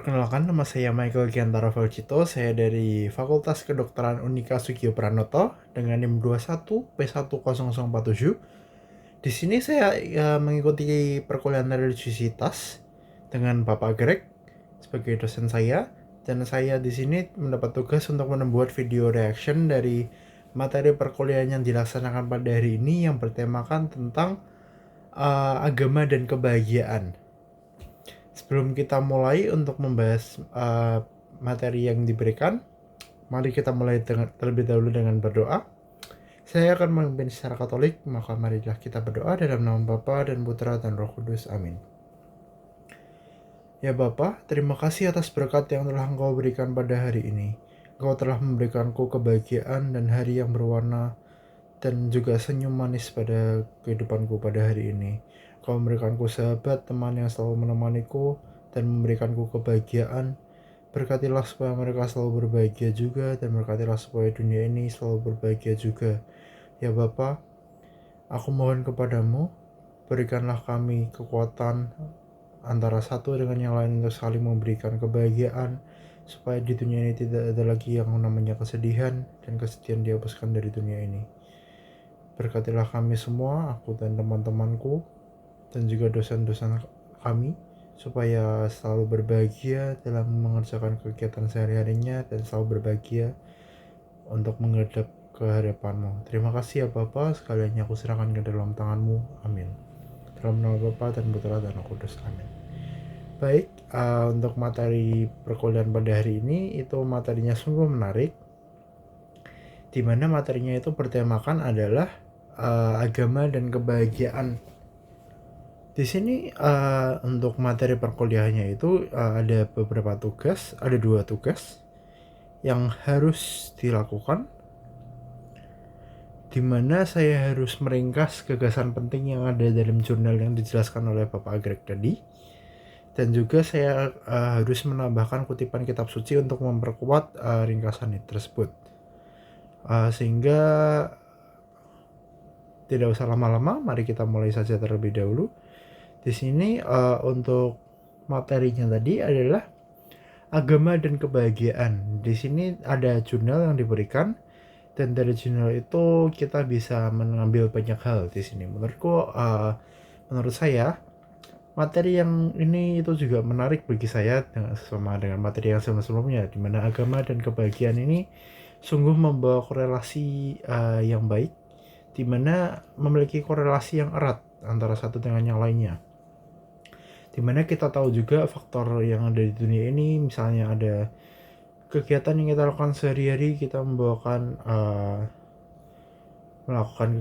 Perkenalkan, nama saya Michael Giantara Valcito. Saya dari Fakultas Kedokteran Unika Sugio Pranoto dengan NIM 21P10047. Di sini saya mengikuti perkuliahan religiusitas dengan Bapak Greg sebagai dosen saya, dan saya di sini mendapat tugas untuk membuat video reaction dari materi perkuliahan yang dilaksanakan pada hari ini yang bertemakan tentang agama dan kebahagiaan. Sebelum kita mulai untuk membahas materi yang diberikan, mari kita mulai terlebih dahulu dengan berdoa. Saya akan memimpin secara Katolik, maka marilah kita berdoa dalam nama Bapa dan Putra dan Roh Kudus. Amin. Ya Bapa, terima kasih atas berkat yang telah Engkau berikan pada hari ini. Engkau telah memberikanku kebahagiaan dan hari yang berwarna dan juga senyum manis pada kehidupanku pada hari ini. Kau memberikanku sahabat, teman yang selalu menemaniku dan memberikanku kebahagiaan. Berkatilah supaya mereka selalu berbahagia juga, dan berkatilah supaya dunia ini selalu berbahagia juga. Ya Bapa, aku mohon kepadamu, berikanlah kami kekuatan antara satu dengan yang lain untuk saling memberikan kebahagiaan, supaya di dunia ini tidak ada lagi yang namanya kesedihan, dan kesedihan dihapuskan dari dunia ini. Berkatilah kami semua, aku dan teman-temanku, dan juga dosen-dosen kami, supaya selalu berbahagia dalam mengerjakan kegiatan sehari-harinya dan selalu berbahagia untuk menghadap ke hadapan-Mu. Terima kasih ya Bapa, sekalian aku serahkan ke dalam tangan-Mu. Amin. Dalam nama Bapa dan Putra dan Roh Kudus. Amin. Baik, untuk materi perkuliahan pada hari ini itu materinya sungguh menarik, di mana materinya itu bertemakan adalah agama dan kebahagiaan. Di sini untuk materi perkuliahannya itu ada beberapa tugas, ada 2 tugas yang harus dilakukan, di mana saya harus meringkas gagasan penting yang ada dalam jurnal yang dijelaskan oleh Bapak Greg tadi, dan juga saya harus menambahkan kutipan kitab suci untuk memperkuat ringkasan tersebut. Sehingga tidak usah lama-lama, mari kita mulai saja terlebih dahulu. Di sini untuk materinya tadi adalah agama dan kebahagiaan. Di sini ada jurnal yang diberikan, dan dari jurnal itu kita bisa mengambil banyak hal di sini. Menurut saya materi yang ini itu juga menarik bagi saya sama dengan materi yang sebelumnya, di mana agama dan kebahagiaan ini sungguh membawa korelasi yang baik, di mana memiliki korelasi yang erat antara satu dengan yang lainnya. Dimana kita tahu juga faktor yang ada di dunia ini, misalnya ada kegiatan yang kita lakukan sehari-hari, kita melakukan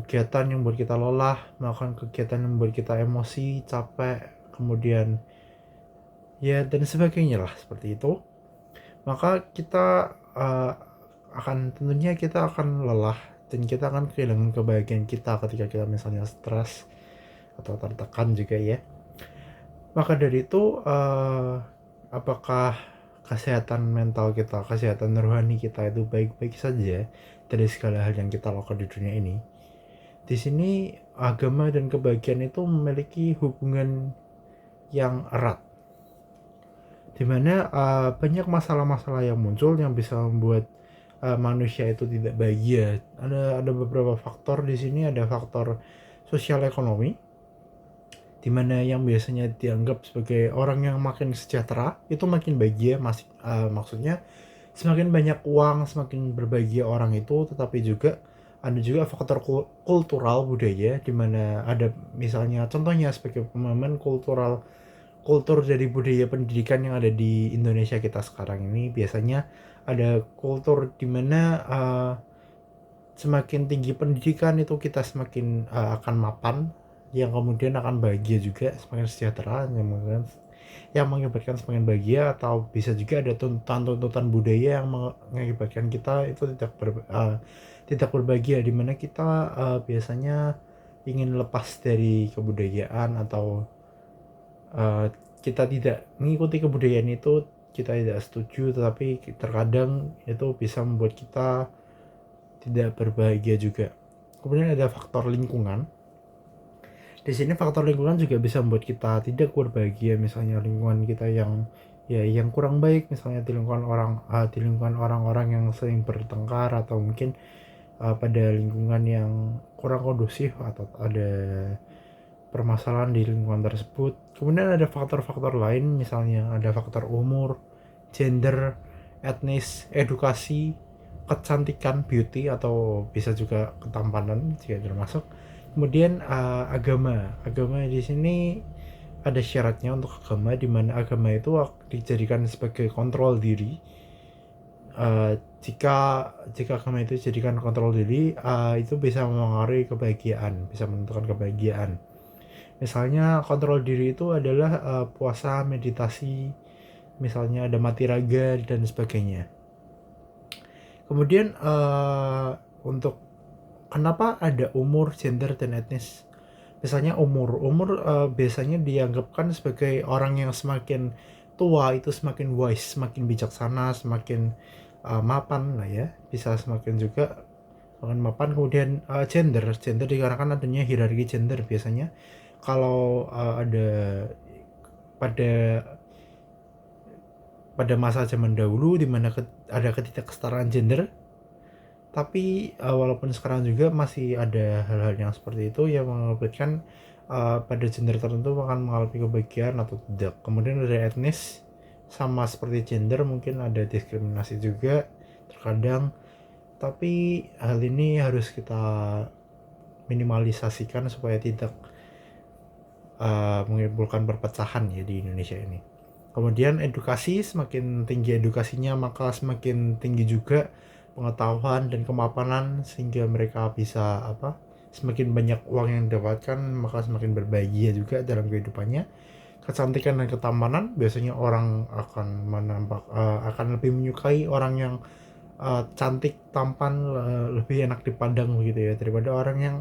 kegiatan yang membuat kita lelah, melakukan kegiatan yang membuat kita emosi, capek, kemudian ya dan sebagainya lah, seperti itu. Maka kita tentunya kita akan lelah, dan kita akan kehilangan kebahagiaan kita ketika kita misalnya stres atau tertekan juga ya. Maka dari itu apakah kesehatan mental kita, kesehatan rohani kita itu baik-baik saja dari segala hal yang kita lakukan di dunia ini? Di sini agama dan kebahagiaan itu memiliki hubungan yang erat, dimana banyak masalah-masalah yang muncul yang bisa membuat manusia itu tidak bahagia. Ada beberapa faktor di sini. Ada faktor sosial ekonomi, dimana yang biasanya dianggap sebagai orang yang makin sejahtera itu makin bahagia, maksudnya semakin banyak uang semakin berbahagia orang itu. Tetapi juga ada juga faktor kultural budaya, dimana ada misalnya contohnya sebagai pemahaman kultur dari budaya pendidikan yang ada di Indonesia kita sekarang ini. Biasanya ada kultur dimana semakin tinggi pendidikan itu kita semakin akan mapan, yang kemudian akan bahagia juga, semakin sejahtera, yang mengakibatkan semakin bahagia. Atau bisa juga ada tuntutan budaya yang mengakibatkan kita itu tidak berbahagia, dimana kita biasanya ingin lepas dari kebudayaan, atau kita tidak mengikuti kebudayaan itu, kita tidak setuju, tetapi terkadang itu bisa membuat kita tidak berbahagia juga. Kemudian ada faktor lingkungan. Di sini faktor lingkungan juga bisa membuat kita tidak berbahagia, misalnya lingkungan kita yang ya yang kurang baik, misalnya di lingkungan orang-orang yang sering bertengkar, atau mungkin pada lingkungan yang kurang kondusif atau ada permasalahan di lingkungan tersebut. Kemudian ada faktor-faktor lain, misalnya ada faktor umur, gender, etnis, edukasi, kecantikan, beauty, atau bisa juga ketampanan jika termasuk. Kemudian agama di sini ada syaratnya untuk agama, di mana agama itu dijadikan sebagai kontrol diri. Jika agama itu dijadikan kontrol diri, itu bisa mengaruhi kebahagiaan, bisa menentukan kebahagiaan. Misalnya kontrol diri itu adalah puasa, meditasi, misalnya ada mati raga dan sebagainya. Kemudian untuk kenapa ada umur, gender, dan etnis? Misalnya umur biasanya dianggapkan sebagai orang yang semakin tua itu semakin wise, semakin bijaksana, semakin mapan lah ya, bisa semakin juga semakin mapan. Kemudian gender dikarenakan adanya hierarki gender. Biasanya kalau ada pada masa zaman dahulu di mana ada ketidaksetaraan gender, tapi walaupun sekarang juga masih ada hal-hal yang seperti itu yang mengakibatkan pada gender tertentu akan mengalami kebahagiaan atau tidak. Kemudian ada etnis, sama seperti gender mungkin ada diskriminasi juga terkadang, tapi hal ini harus kita minimalisasikan supaya tidak menimbulkan perpecahan ya di Indonesia ini. Kemudian edukasi, semakin tinggi edukasinya maka semakin tinggi juga pengetahuan dan kemapanan, sehingga mereka bisa semakin banyak uang yang didapatkan maka semakin berbahagia juga dalam kehidupannya. Kecantikan dan ketampanan, biasanya orang akan lebih menyukai orang yang cantik, tampan, lebih enak dipandang begitu ya, daripada orang yang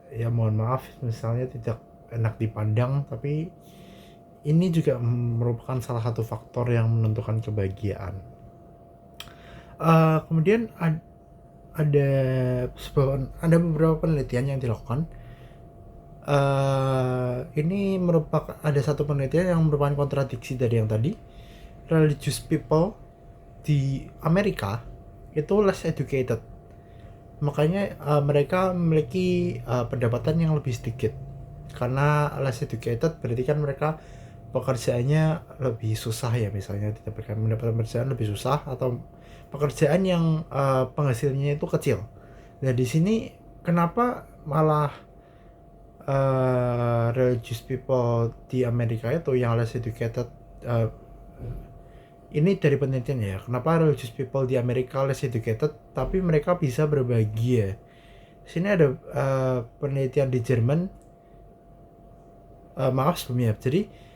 ya mohon maaf misalnya tidak enak dipandang. Tapi ini juga merupakan salah satu faktor yang menentukan kebahagiaan. Kemudian ada beberapa penelitian yang dilakukan. Ini ada satu penelitian yang merupakan kontradiksi dari yang tadi. Religious people di Amerika itu less educated, makanya mereka memiliki pendapatan yang lebih sedikit. Karena less educated berarti kan mereka pekerjaannya lebih susah ya, misalnya tidak mendapatkan pekerjaan lebih susah, atau pekerjaan yang penghasilannya itu kecil. Nah di sini kenapa malah religious people di Amerika itu yang less educated, ini dari penelitian ya, kenapa religious people di Amerika less educated tapi mereka bisa berbahagia. Sini ada penelitian di Jerman, maaf sebelumnya. Jadi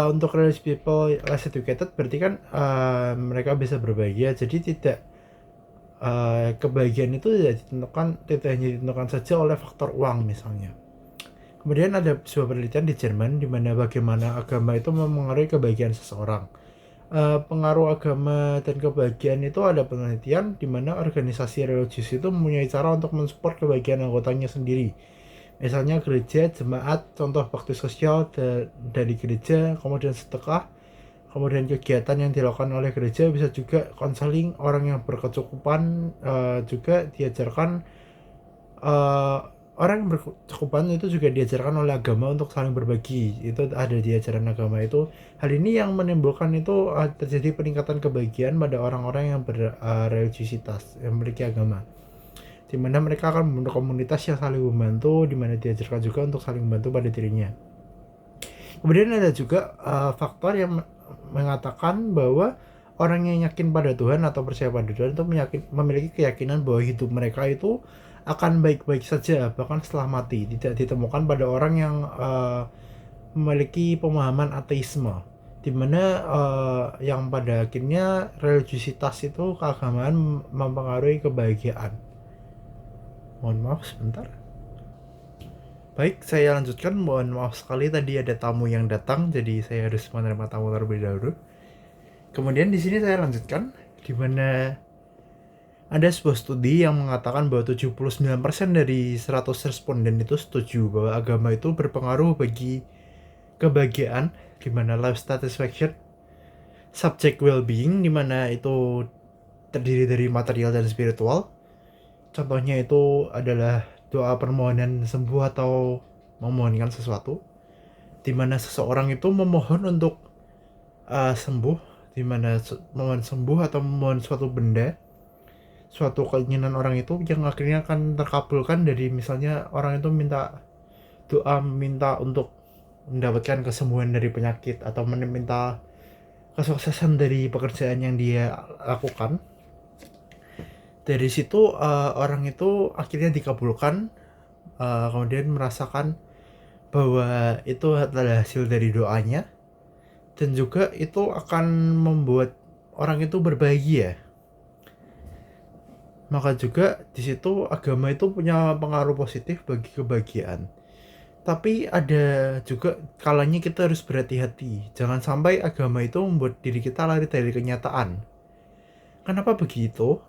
untuk religious people less educated berarti kan mereka bisa berbahagia. Jadi tidak kebahagiaan itu tidak hanya ditentukan saja oleh faktor uang misalnya. Kemudian ada sebuah penelitian di Jerman di mana bagaimana agama itu memengaruhi kebahagiaan seseorang. Pengaruh agama dan kebahagiaan itu ada penelitian di mana organisasi religius itu mempunyai cara untuk mensupport kebahagiaan anggotanya sendiri. Misalnya gereja, jemaat, contoh bakti sosial dari gereja, kemudian sedekah, kemudian kegiatan yang dilakukan oleh gereja, bisa juga konseling orang yang berkecukupan, juga diajarkan. Orang yang berkecukupan itu juga diajarkan oleh agama untuk saling berbagi, itu ada di ajaran agama itu. Hal ini yang menimbulkan itu terjadi peningkatan kebahagiaan pada orang-orang yang berreligiositas, yang memiliki agama, di mana mereka akan membentuk komunitas yang saling membantu, di mana diajarkan juga untuk saling membantu pada dirinya. Kemudian ada juga faktor yang mengatakan bahwa orang yang yakin pada Tuhan atau percaya pada Tuhan itu memiliki keyakinan bahwa hidup mereka itu akan baik-baik saja bahkan setelah mati. Tidak ditemukan pada orang yang memiliki pemahaman ateisme, di mana yang pada akhirnya religiositas itu, keagamaan, mempengaruhi kebahagiaan. Mohon maaf sebentar. Baik, saya lanjutkan. Mohon maaf sekali tadi ada tamu yang datang, jadi saya harus menerima tamu terlebih dahulu. Kemudian di sini saya lanjutkan, di mana ada sebuah studi yang mengatakan bahwa 79% dari 100 responden itu setuju bahwa agama itu berpengaruh bagi kebahagiaan, di mana life satisfaction subjek well-being, di mana itu terdiri dari material dan spiritual. Contohnya itu adalah doa permohonan sembuh atau memohonkan sesuatu, di mana seseorang itu memohon untuk sembuh, di mana memohon sembuh atau memohon suatu benda, suatu keinginan orang itu yang akhirnya akan terkabulkan. Dari misalnya orang itu minta doa, minta untuk mendapatkan kesembuhan dari penyakit atau meminta kesuksesan dari pekerjaan yang dia lakukan. Dari situ orang itu akhirnya dikabulkan, kemudian merasakan bahwa itu adalah hasil dari doanya, dan juga itu akan membuat orang itu berbahagia. Maka juga di situ agama itu punya pengaruh positif bagi kebahagiaan. Tapi ada juga kalanya kita harus berhati-hati. Jangan sampai agama itu membuat diri kita lari dari kenyataan. Kenapa begitu?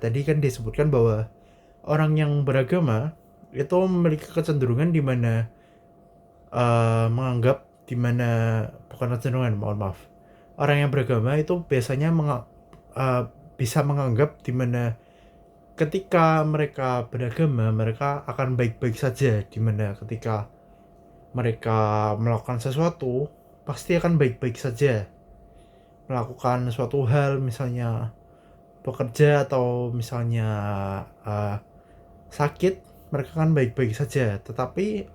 Tadi kan disebutkan bahwa orang yang beragama itu memiliki kecenderungan di mana menganggap, di mana bukan kecenderungan, mohon maaf. Orang yang beragama itu biasanya bisa menganggap di mana ketika mereka beragama mereka akan baik-baik saja, di mana ketika mereka melakukan sesuatu pasti akan baik-baik saja. Melakukan suatu hal, misalnya bekerja atau misalnya sakit, mereka kan baik-baik saja. Tetapi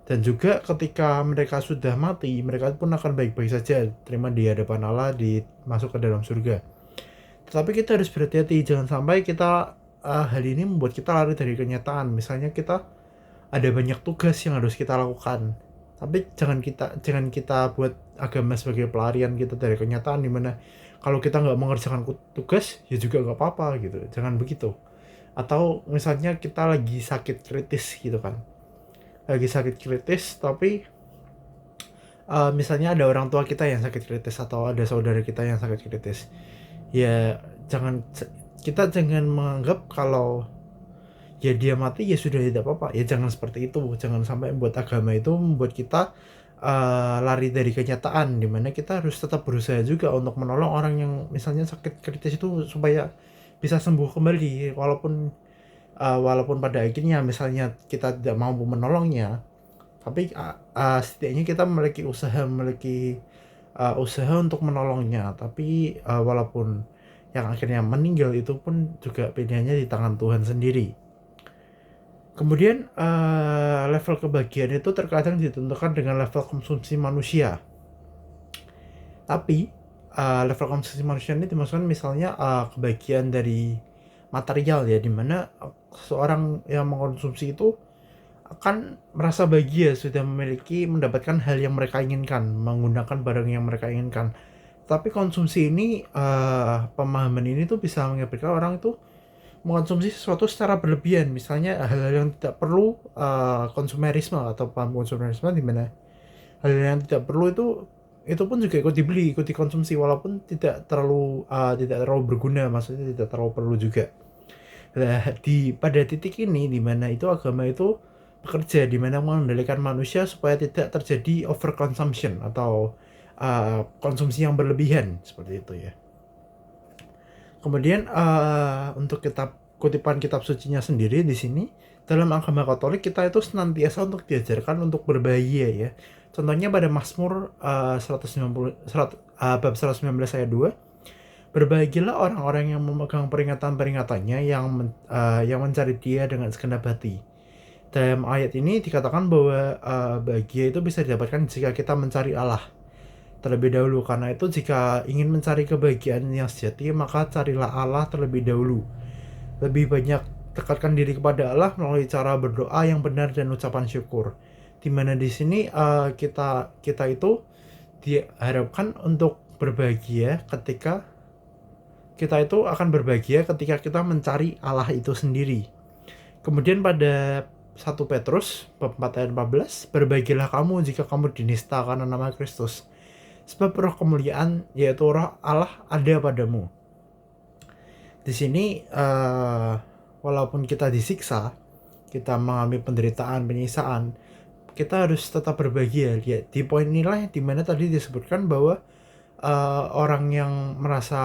dan juga ketika mereka sudah mati, mereka pun akan baik-baik saja, terima di hadapan Allah, masuk ke dalam surga. Tetapi kita harus berhati-hati, jangan sampai kita hal ini membuat kita lari dari kenyataan. Misalnya kita ada banyak tugas yang harus kita lakukan, tapi jangan kita buat agama sebagai pelarian kita dari kenyataan, dimana kalau kita nggak mengerjakan tugas ya juga nggak apa-apa gitu. Jangan begitu. Atau misalnya kita lagi sakit kritis gitu kan, lagi sakit kritis, tapi misalnya ada orang tua kita yang sakit kritis atau ada saudara kita yang sakit kritis, ya kita jangan menganggap kalau ya dia mati ya sudah tidak apa-apa. Ya jangan seperti itu. Jangan sampai membuat agama itu membuat kita lari dari kenyataan, dimana kita harus tetap berusaha juga untuk menolong orang yang misalnya sakit kritis itu supaya bisa sembuh kembali, walaupun pada akhirnya misalnya kita tidak mampu menolongnya, tapi setidaknya kita memiliki usaha untuk menolongnya. Tapi walaupun yang akhirnya meninggal itu pun juga pilihannya di tangan Tuhan sendiri. Kemudian level kebahagiaan itu terkadang ditentukan dengan level konsumsi manusia. Tapi level konsumsi manusia ini dimaksudkan misalnya kebahagiaan dari material, ya, dimana seseorang yang mengkonsumsi itu akan merasa bahagia sudah mendapatkan hal yang mereka inginkan, menggunakan barang yang mereka inginkan. Tapi konsumsi ini, pemahaman ini tuh bisa mengakibatkan orang itu mengkonsumsi sesuatu secara berlebihan. Misalnya hal-hal yang tidak perlu, konsumerisme atau paham konsumerisme, di mana hal yang tidak perlu itu pun juga ikut dibeli, ikut dikonsumsi, walaupun tidak terlalu berguna, maksudnya tidak terlalu perlu juga. Nah, pada titik ini di mana itu agama itu bekerja, di mana mengendalikan manusia supaya tidak terjadi overconsumption atau konsumsi yang berlebihan, seperti itu ya. Kemudian untuk kutipan kitab sucinya sendiri di sini, dalam agama Katolik kita itu senantiasa untuk diajarkan untuk berbahagia ya. Contohnya pada Mazmur 119 ayat 2, berbahagialah orang-orang yang memegang peringatan-peringatannya, yang mencari Dia dengan segenap hati. Dalam ayat ini dikatakan bahwa bahagia itu bisa didapatkan jika kita mencari Allah terlebih dahulu. Karena itu jika ingin mencari kebahagiaan yang sejati, maka carilah Allah terlebih dahulu. Lebih banyak dekatkan diri kepada Allah melalui cara berdoa yang benar dan ucapan syukur. Dimana di sini kita itu diharapkan untuk berbahagia ketika kita mencari Allah itu sendiri. Kemudian pada 1 Petrus bab 4 ayat 14, berbahagialah kamu jika kamu dinista karena nama Kristus, sebab roh kemuliaan yaitu roh Allah ada padamu. Di sini walaupun kita disiksa, kita mengalami penderitaan, penyiksaan, kita harus tetap berbahagia. Lihat di poin inilah di mana tadi disebutkan bahwa orang yang merasa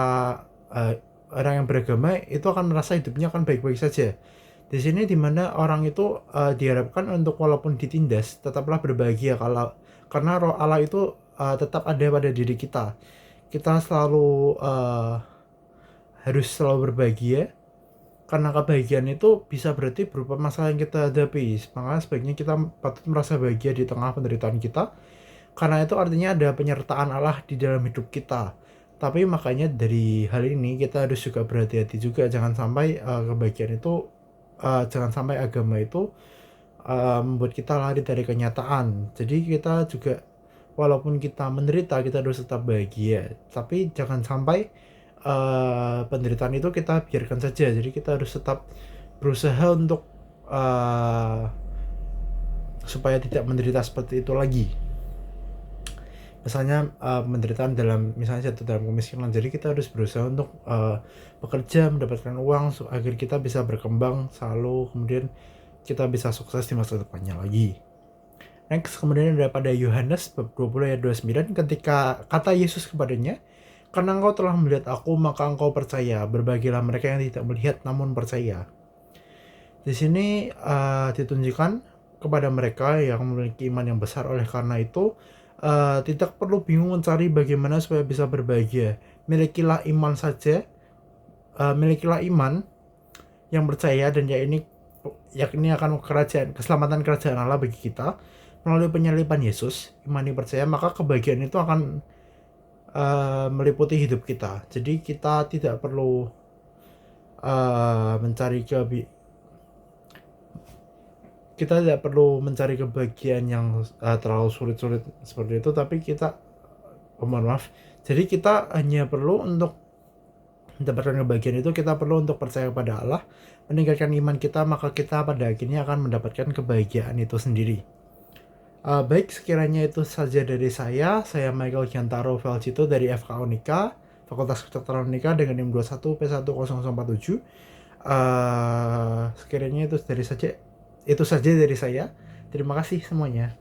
orang yang beragama itu akan merasa hidupnya akan baik-baik saja. Di sini dimana orang itu diharapkan untuk walaupun ditindas tetaplah berbahagia karena roh Allah itu tetap ada pada diri kita. Kita selalu harus selalu berbahagia karena kebahagiaan itu bisa berarti berupa masalah yang kita hadapi. Maka sebaiknya kita patut merasa bahagia di tengah penderitaan kita karena itu artinya ada penyertaan Allah di dalam hidup kita. Tapi makanya dari hal ini kita harus juga berhati-hati juga, jangan sampai kebahagiaan itu jangan sampai agama itu membuat kita lari dari kenyataan. Jadi kita juga walaupun kita menderita kita harus tetap bahagia, tapi jangan sampai penderitaan itu kita biarkan saja. Jadi kita harus tetap berusaha untuk supaya tidak menderita seperti itu lagi. Misalnya penderitaan dalam misalnya jatuh dalam kemiskinan, jadi kita harus berusaha untuk bekerja mendapatkan uang agar kita bisa berkembang selalu, kemudian kita bisa sukses di masa depannya lagi. Next, kemudian ada pada Yohanes bab 20 ayat 29, ketika kata Yesus kepadanya, karena engkau telah melihat aku maka engkau percaya, berbahagialah mereka yang tidak melihat namun percaya. Di sini ditunjukkan kepada mereka yang memiliki iman yang besar, oleh karena itu tidak perlu bingung mencari bagaimana supaya bisa berbahagia. Milikilah iman saja, milikilah iman yang percaya, dan yakni akan keselamatan kerajaan Allah bagi kita melalui penyaliban Yesus. Iman yang percaya, maka kebahagiaan itu akan meliputi hidup kita. Jadi kita tidak perlu kita tidak perlu mencari kebahagiaan yang terlalu sulit-sulit seperti itu, tapi jadi kita hanya perlu untuk mendapatkan kebahagiaan itu, kita perlu untuk percaya kepada Allah, meningkatkan iman kita, maka kita pada akhirnya akan mendapatkan kebahagiaan itu sendiri. Baik, sekiranya itu saja dari saya Michael Giantaro Velcito dari FK Unika, Fakultas Kedokteran Unika dengan NIM 21 P10047. Sekiranya itu saja dari saya. Terima kasih semuanya.